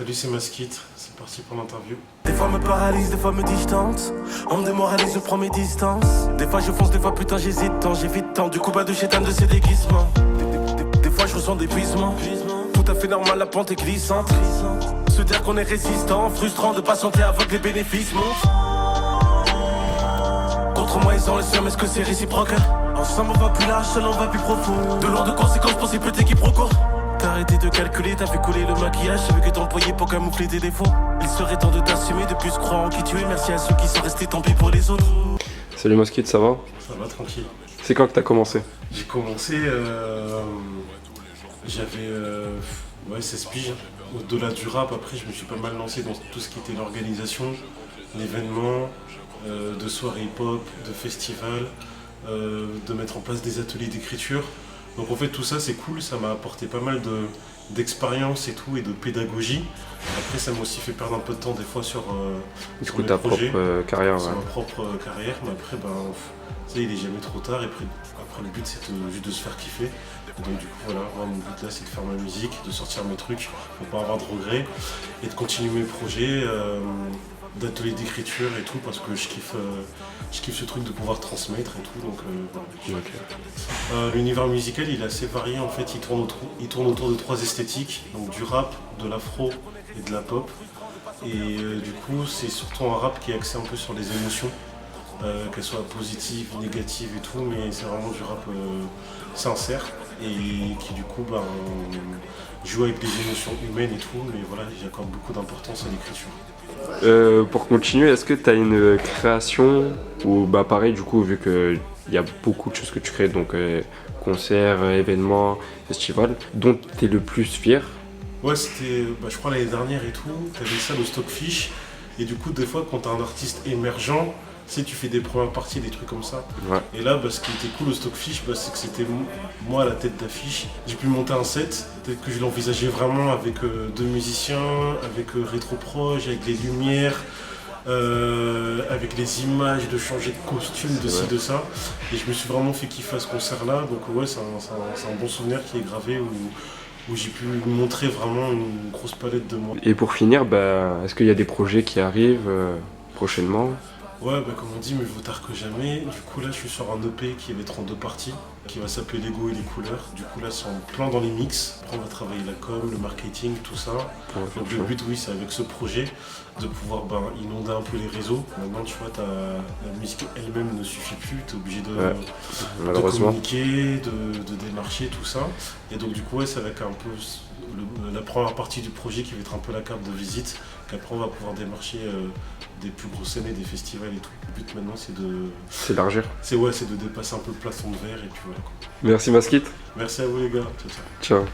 Salut, c'est Maskit, c'est parti pour l'interview. Des fois me paralyse, des fois me distance. On me démoralise, je prends mes distances. Des fois je fonce, des fois putain j'hésite tant, j'évite tant. Du coup bah de chétan de ses déguisements. Des fois je ressens d'épuisement. Tout à fait normal, la pente est glissante. Se dire qu'on est résistant, frustrant de patienter avant que les bénéfices montent. Contre moi ils ont le seum, est-ce que c'est réciproque? Ensemble on va plus large, seul on va plus profond. De lourdes conséquences pour ces petits quiproquos. T'as arrêté de calculer, t'as fait couler le maquillage. J'ai vu que t'employais pour camoufler tes défauts. Il serait temps de t'assumer, de plus croire en qui tu es. Merci à ceux qui sont restés, tant pis pour les autres. Salut Maskit, ça va? Ça va, tranquille. C'est quand que t'as commencé? J'ai commencé, j'avais 16 piges. Au-delà du rap, après je me suis pas mal lancé dans tout ce qui était l'organisation, l'événement, de soirées hip-hop, de festivals, de mettre en place des ateliers d'écriture. Donc en fait tout ça c'est cool, ça m'a apporté pas mal d'expérience et tout et de pédagogie. Après ça m'a aussi fait perdre un peu de temps des fois sur Sur mes ta projets, propre carrière, sur ouais. ma propre carrière, mais après tu sais, il est jamais trop tard et après le but c'est juste de se faire kiffer. Et donc du coup voilà, moi, mon but là c'est de faire ma musique, de sortir mes trucs pour pas avoir de regrets et de continuer mes projets d'ateliers d'écriture et tout parce que je kiffe ce truc de pouvoir transmettre et tout donc voilà. Ok. L'univers musical il est assez varié en fait, il tourne autour de 3 esthétiques, donc du rap, de l'afro et de la pop. Et du coup c'est surtout un rap qui est axé un peu sur les émotions, qu'elles soient positives, négatives et tout, mais c'est vraiment du rap sincère et qui du coup joue avec les émotions humaines et tout, mais voilà, j'accorde beaucoup d'importance à l'écriture. Pour continuer, est-ce que tu as une création ou bah pareil du coup vu qu'il y a beaucoup de choses que tu crées, donc concerts, événements, festivals, dont tu es le plus fier? Ouais, c'était, je crois l'année dernière et tout, t'avais ça le Stockfish, et du coup des fois quand t'as un artiste émergent, tu sais, tu fais des premières parties, des trucs comme ça. Ouais. Et là, ce qui était cool au Stockfish, c'est que c'était moi à la tête d'affiche. J'ai pu monter un set, peut-être que je l'envisageais vraiment avec 2 musiciens, avec Rétroproche, avec les lumières, avec les images, de changer de costume, de ci, de ça. Et je me suis vraiment fait kiffer à ce concert-là. Donc ouais, c'est un bon souvenir qui est gravé où j'ai pu montrer vraiment une grosse palette de moi. Et pour finir, est-ce qu'il y a des projets qui arrivent prochainement? Ouais, comme on dit, mieux vaut tard que jamais. Du coup, là, je suis sur un EP qui va être en 2 parties, qui va s'appeler L'ego et les couleurs. Du coup, là, c'est en plein dans les mix. Après, on va travailler la com, le marketing, tout ça. Donc, le but, oui, c'est avec ce projet de pouvoir inonder un peu les réseaux. Maintenant, tu vois, la musique elle-même ne suffit plus. Tu es obligé de communiquer, de démarcher, tout ça. Et donc, du coup, ouais, ça va être un peu la première partie du projet qui va être un peu la carte de visite. Qu'après, on va pouvoir démarcher des plus grosses scènes et des festivals et tout. Le but maintenant c'est S'élargir. C'est de dépasser un peu le plafond de verre et puis voilà quoi. Merci Maskit. Merci à vous les gars. Ciao. Ciao.